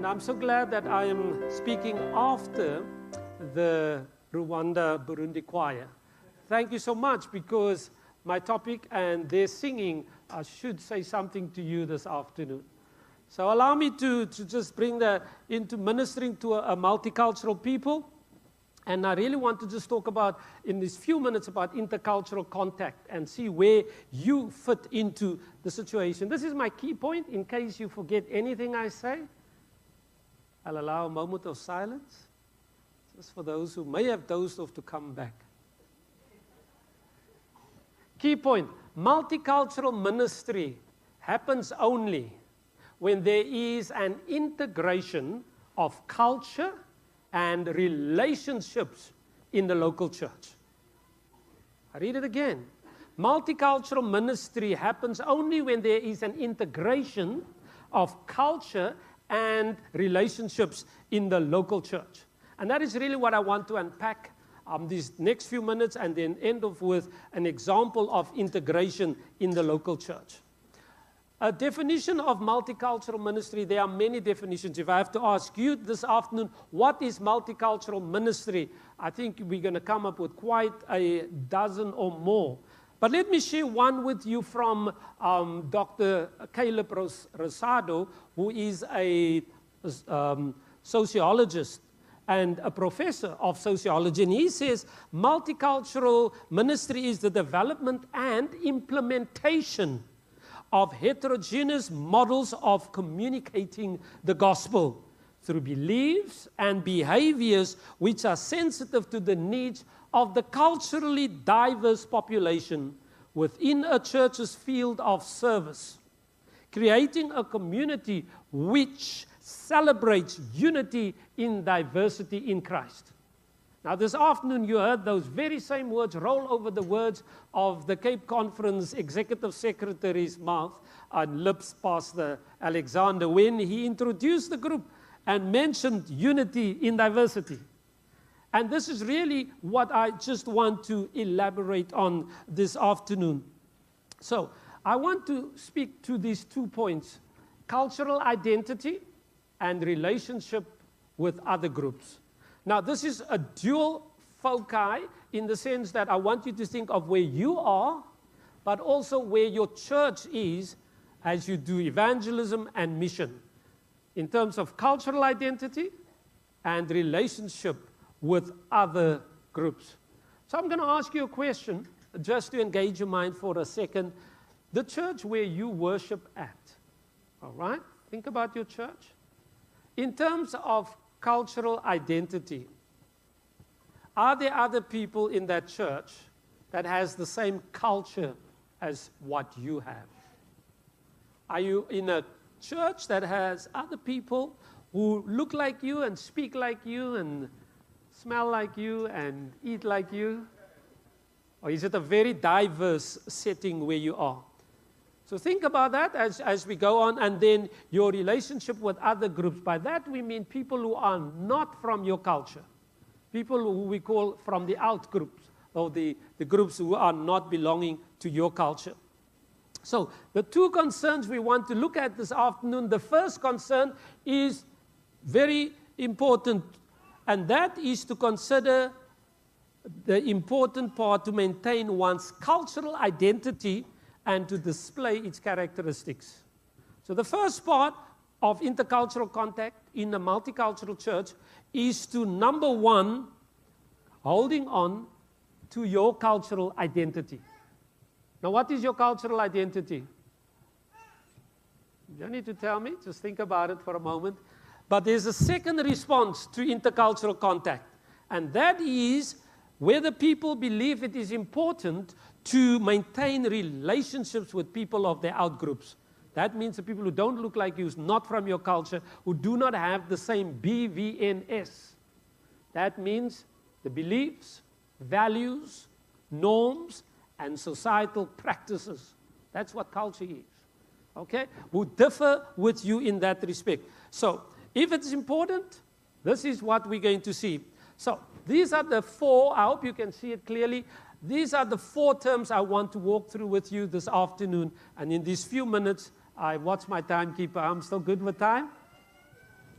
And I'm so glad that I am speaking after the Rwanda-Burundi choir. Thank you so much, because my topic and their singing should say something to you this afternoon. So allow me to just bring that into ministering to a multicultural people. And I really want to just talk about, in these few minutes, about intercultural contact and see where you fit into the situation. This is my key point. In case you forget anything I say, I'll allow a moment of silence, just for those who may have dozed off to come back. Key point: multicultural ministry happens only when there is an integration of culture and relationships in the local church. I read it again. Multicultural ministry happens only when there is an integration of culture and relationships in the local church. And that is really what I want to unpack these next few minutes, and then end off with an example of integration in the local church. A definition of multicultural ministry, there are many definitions. If I have to ask you this afternoon, what is multicultural ministry? I think we're going to come up with quite a dozen or more. But let me share one with you from Dr. Caleb Rosado, who is a sociologist and a professor of sociology. And he says multicultural ministry is the development and implementation of heterogeneous models of communicating the gospel through beliefs and behaviors which are sensitive to the needs of the culturally diverse population within a church's field of service, creating a community which celebrates unity in diversity in Christ. Now, this afternoon, you heard those very same words roll over the words of the Cape Conference Executive Secretary's mouth and lips, Pastor Alexander, when he introduced the group and mentioned unity in diversity. And this is really what I just want to elaborate on this afternoon. So, I want to speak to these 2 points: cultural identity and relationship with other groups. Now, this is a dual foci in the sense that I want you to think of where you are, but also where your church is as you do evangelism and mission, in terms of cultural identity and relationship with other groups. So I'm going to ask you a question, just to engage your mind for a second. The church where you worship at, all right? Think about your church. In terms of cultural identity, are there other people in that church that has the same culture as what you have? Are you in a church that has other people who look like you and speak like you and smell like you and eat like you? Or is it a very diverse setting where you are? So think about that as we go on, and then your relationship with other groups. By that we mean people who are not from your culture, people who we call from the out groups, or the groups who are not belonging to your culture. So the 2 concerns we want to look at this afternoon, the first concern is very important, and that is to consider the important part to maintain one's cultural identity and to display its characteristics. So the first part of intercultural contact in a multicultural church is to, number 1, holding on to your cultural identity. Now, what is your cultural identity? You don't need to tell me, just think about it for a moment. But there's a second response to intercultural contact, and that is whether people believe it is important to maintain relationships with people of their outgroups. That means the people who don't look like you, who's not from your culture, who do not have the same BVNS. That means the beliefs, values, norms, and societal practices. That's what culture is. Okay? Who differ with you in that respect. So, if it's important, this is what we're going to see. So, these are the 4, I hope you can see it clearly. These are the 4 terms I want to walk through with you this afternoon. And in these few minutes, I watch my timekeeper. I'm still good with time?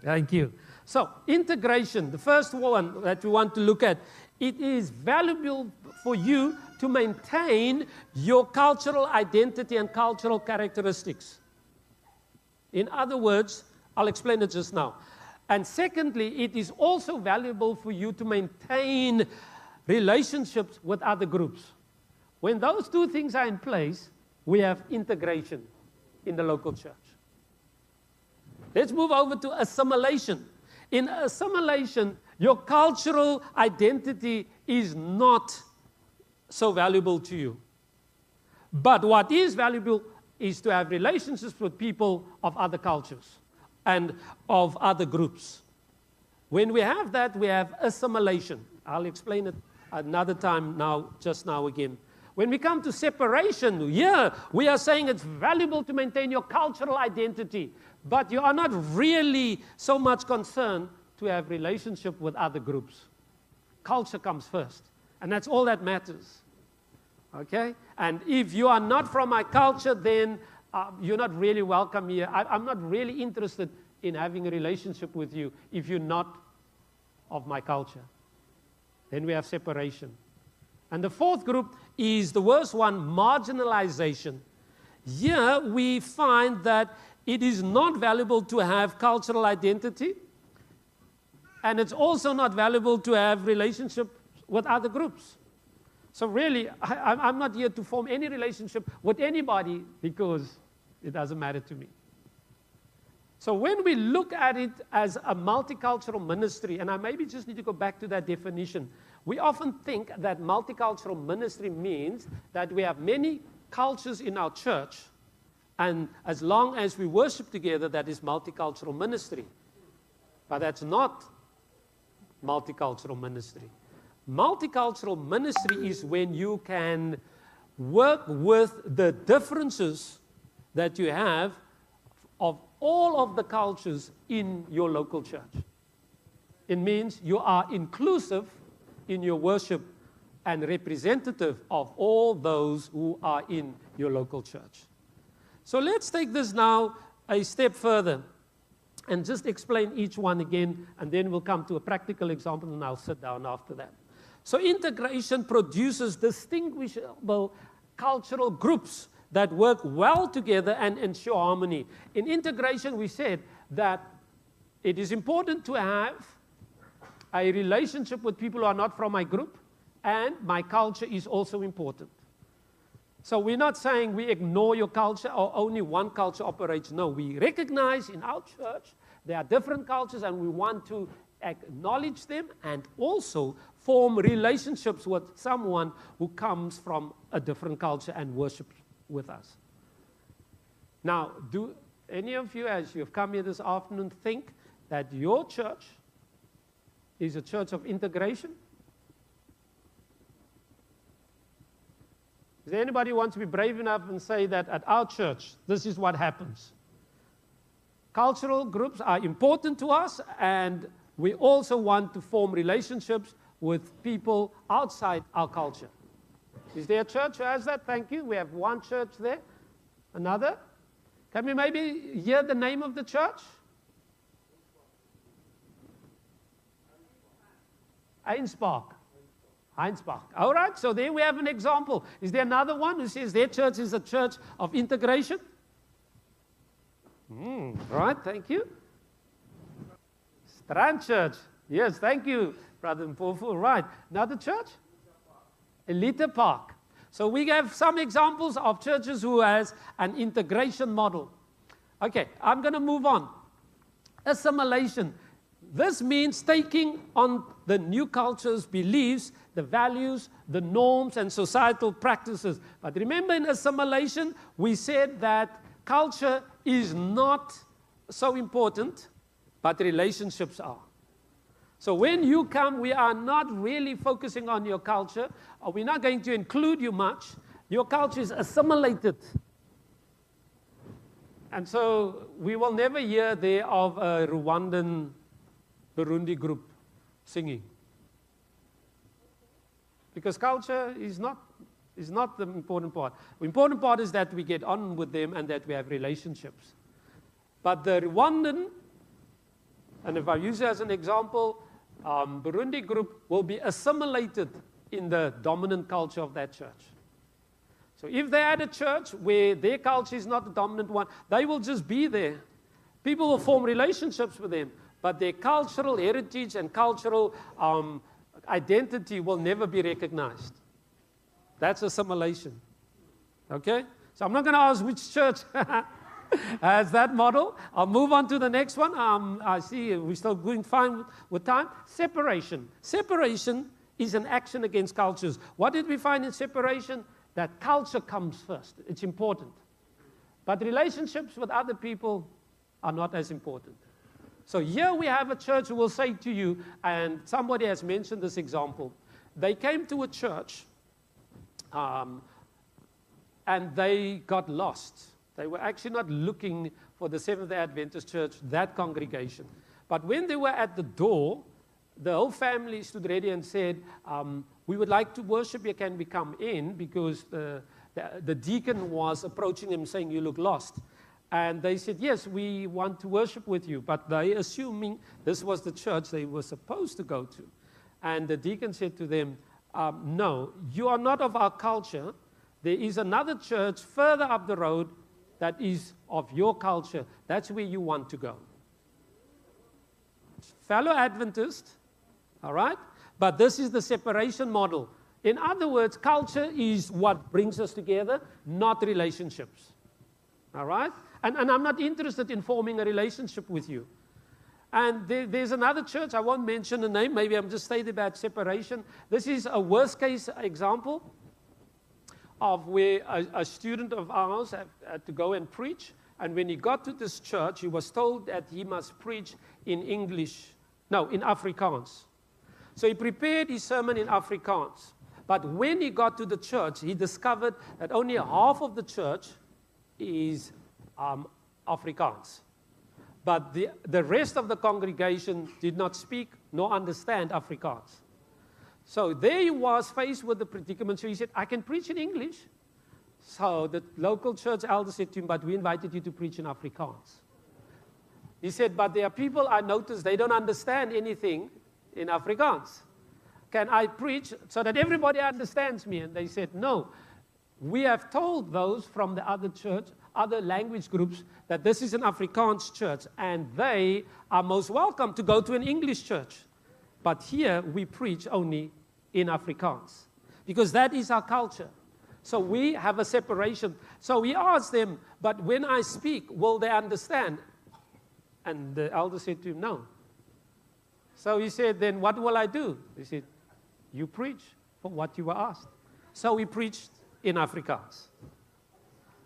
Thank you. So, integration, the first one that we want to look at, it is valuable for you to maintain your cultural identity and cultural characteristics. In other words, I'll explain it just now. And secondly, it is also valuable for you to maintain relationships with other groups. When those two things are in place, we have integration in the local church. Let's move over to assimilation. In assimilation, your cultural identity is not so valuable to you. But what is valuable is to have relationships with people of other cultures and of other groups. When we have that, we have assimilation. I'll explain it another time now, just now again. When we come to separation, we are saying it's valuable to maintain your cultural identity, but you are not really so much concerned to have relationship with other groups. Culture comes first, and that's all that matters. Okay? And if you are not from my culture, then you're not really welcome here. I'm not really interested in having a relationship with you if you're not of my culture. Then we have separation. And the fourth group is the worst one, marginalization. Here we find that it is not valuable to have cultural identity, and it's also not valuable to have relationship with other groups. So really, I'm not here to form any relationship with anybody because it doesn't matter to me. So when we look at it as a multicultural ministry, and I maybe just need to go back to that definition, we often think that multicultural ministry means that we have many cultures in our church, and as long as we worship together, that is multicultural ministry. But that's not multicultural ministry. Multicultural ministry is when you can work with the differences that you have of all of the cultures in your local church. It means you are inclusive in your worship and representative of all those who are in your local church. So let's take this now a step further and just explain each one again, and then we'll come to a practical example, and I'll sit down after that. So integration produces distinguishable cultural groups that work well together and ensure harmony. In integration, we said that it is important to have a relationship with people who are not from my group, and my culture is also important. So we're not saying we ignore your culture or only one culture operates. No, we recognize in our church there are different cultures, and we want to acknowledge them and also form relationships with someone who comes from a different culture and worships with us. Now, do any of you, as you've come here this afternoon, think that your church is a church of integration? Is there anybody who wants to be brave enough and say that at our church, this is what happens? Cultural groups are important to us, and we also want to form relationships with people outside our culture. Is there a church who has that? Thank you. We have one church there. Another? Can we maybe hear the name of the church? Einspark. All right, so there we have an example. Is there another one who says their church is a church of integration? Right, thank you. Strand Church. Yes, thank you, Brother Mpofu. Right, another church? Elite Park. So we have some examples of churches who has an integration model. Okay, I'm going to move on. Assimilation. This means taking on the new culture's beliefs, the values, the norms, and societal practices. But remember, in assimilation, we said that culture is not so important, but relationships are. So when you come, we are not really focusing on your culture, or we're not going to include you much. Your culture is assimilated. And so we will never hear there of a Rwandan Burundi group singing. Because culture is not the important part. The important part is that we get on with them and that we have relationships. But the Rwandan And if I use it as an example, Burundi group will be assimilated in the dominant culture of that church. So if they're at a church where their culture is not the dominant one, they will just be there. People will form relationships with them, but their cultural heritage and cultural identity will never be recognized. That's assimilation. Okay? So I'm not going to ask which church has that model. I'll move on to the next one. I see we're still going fine with time. Separation. Separation is an action against cultures. What did we find in separation? That culture comes first. It's important. But relationships with other people are not as important. So here we have a church who will say to you, and somebody has mentioned this example, they came to a church and they got lost. They were actually not looking for the Seventh-day Adventist church, that congregation. But when they were at the door, the whole family stood ready and said, we would like to worship here, can we come in? Because the deacon was approaching them saying, you look lost. And they said, yes, we want to worship with you. But they, assuming this was the church they were supposed to go to. And the deacon said to them, no, you are not of our culture. There is another church further up the road that is of your culture. That's where you want to go. Fellow Adventist, all right? But this is the separation model. In other words, culture is what brings us together, not relationships. All right? And I'm not interested in forming a relationship with you. And there's another church, I won't mention the name, maybe I'm just stating about separation. This is a worst case example of where a student of ours had to go and preach. And when he got to this church, he was told that he must preach in Afrikaans. So he prepared his sermon in Afrikaans. But when he got to the church, he discovered that only half of the church is Afrikaans. But the rest of the congregation did not speak nor understand Afrikaans. So there he was faced with the predicament. So he said, I can preach in English. So the local church elder said to him, but we invited you to preach in Afrikaans. He said, but there are people I noticed, they don't understand anything in Afrikaans. Can I preach so that everybody understands me? And they said, no. We have told those from the other church, other language groups, that this is an Afrikaans church, and they are most welcome to go to an English church. But here we preach only in Afrikaans, because that is our culture. So we have a separation. So we asked them, but when I speak, will they understand? And the elder said to him, no. So he said, then what will I do? He said, you preach for what you were asked. So he preached in Afrikaans.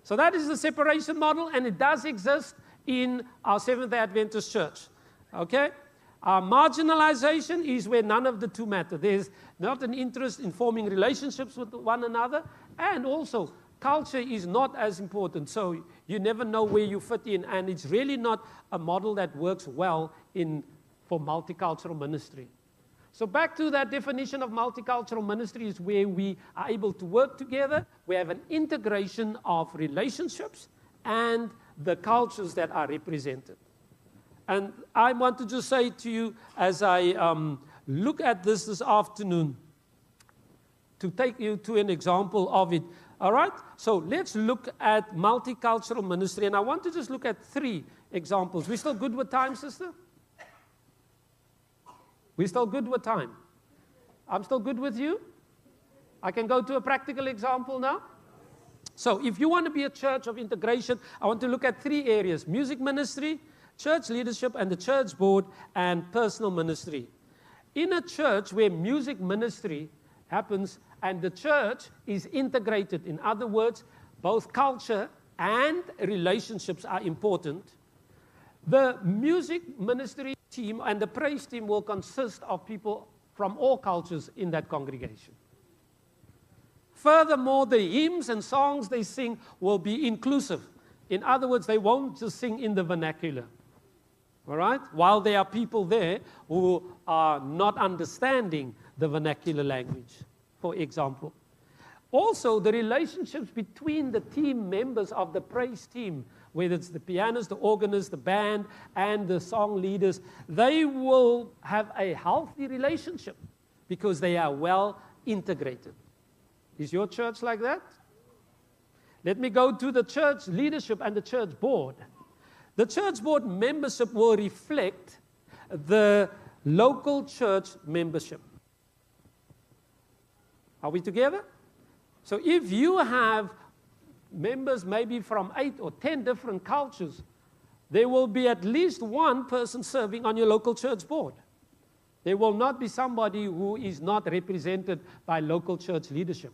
So that is the separation model, and it does exist in our Seventh-day Adventist church. Okay? Marginalization is where none of the two matter. There's not an interest in forming relationships with one another, and also culture is not as important. So you never know where you fit in, and it's really not a model that works well for multicultural ministry. So back to that definition of multicultural ministry is where we are able to work together. We have an integration of relationships and the cultures that are represented. And I want to just say to you, as I look at this afternoon, to take you to an example of it. All right? So let's look at multicultural ministry. And I want to just look at 3 examples. We still good with time, sister? We're still good with time. I'm still good with you? I can go to a practical example now. So if you want to be a church of integration, I want to look at 3 areas: music ministry, church leadership, and the church board, and personal ministry. In a church where music ministry happens and the church is integrated, in other words, both culture and relationships are important, the music ministry team and the praise team will consist of people from all cultures in that congregation. Furthermore, the hymns and songs they sing will be inclusive. In other words, they won't just sing in the vernacular. All right? While there are people there who are not understanding the vernacular language, for example. Also, the relationships between the team members of the praise team whether it's the pianist, the organist, the band, and the song leaders, they will have a healthy relationship because they are well integrated. Is your church like that? Let me go to the church leadership and the church board. The church board membership will reflect the local church membership. Are we together? So if you have members maybe from 8 or 10 different cultures, there will be at least one person serving on your local church board. There will not be somebody who is not represented by local church leadership.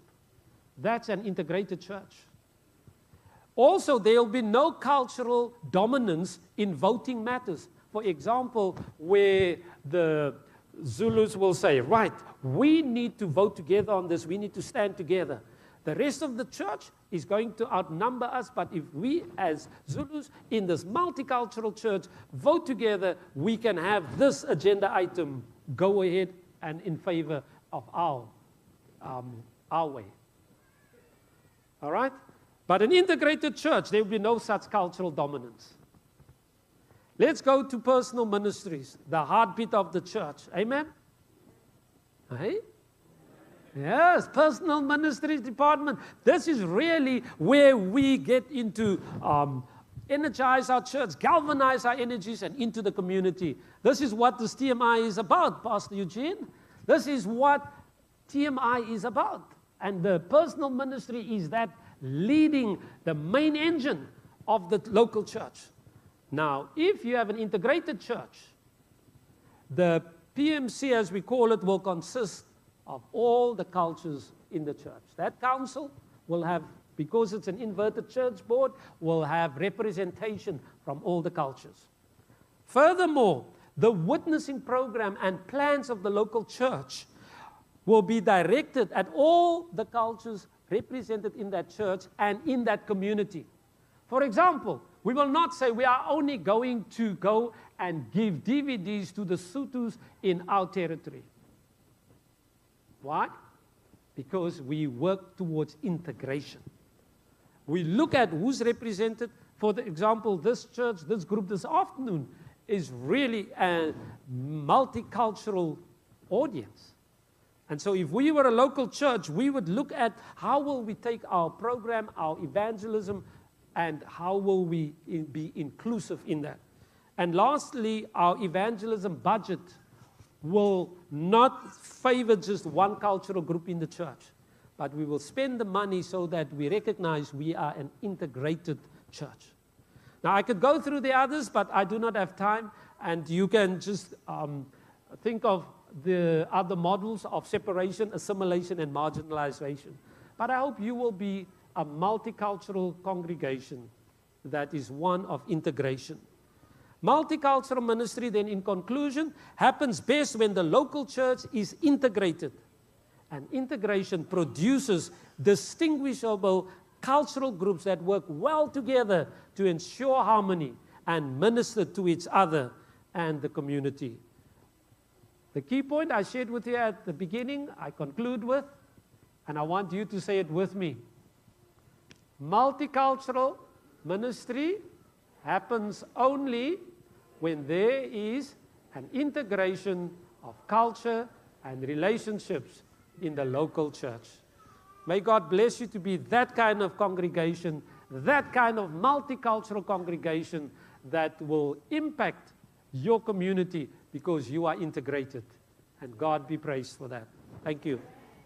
That's an integrated church. Also, there will be no cultural dominance in voting matters. For example, where the Zulus will say, right, we need to vote together on this, we need to stand together. The rest of the church is going to outnumber us, but if we as Zulus in this multicultural church vote together, we can have this agenda item go ahead and in favor of our way. All right? But an integrated church, there will be no such cultural dominance. Let's go to personal ministries, the heartbeat of the church. Amen? Hey? Yes, personal ministries department. This is really where we get into energize our church, galvanize our energies and into the community. This is what this TMI is about, Pastor Eugene. This is what TMI is about. And the personal ministry is that leading the main engine of the local church. Now, if you have an integrated church, the PMC, as we call it, will consist of all the cultures in the church. That council will have, because it's an inverted church board, will have representation from all the cultures. Furthermore, the witnessing program and plans of the local church will be directed at all the cultures represented in that church and in that community. For example, we will not say we are only going to go and give DVDs to the Sothos in our territory. Why? Because we work towards integration. We look at who's represented. For example, this church, this group this afternoon is really a multicultural audience. And so if we were a local church, we would look at how will we take our program, our evangelism, and how will we be inclusive in that. And lastly, our evangelism budget will not favor just one cultural group in the church, but we will spend the money so that we recognize we are an integrated church. Now, I could go through the others, but I do not have time, and you can just think of the other models of separation, assimilation, and marginalization. But I hope you will be a multicultural congregation that is one of integration. Multicultural ministry, then in conclusion, happens best when the local church is integrated. And integration produces distinguishable cultural groups that work well together to ensure harmony and minister to each other and the community. The key point I shared with you at the beginning, I conclude with, and I want you to say it with me. Multicultural ministry happens only when there is an integration of culture and relationships in the local church. May God bless you to be that kind of congregation, that kind of multicultural congregation that will impact your community because you are integrated. And God be praised for that. Thank you.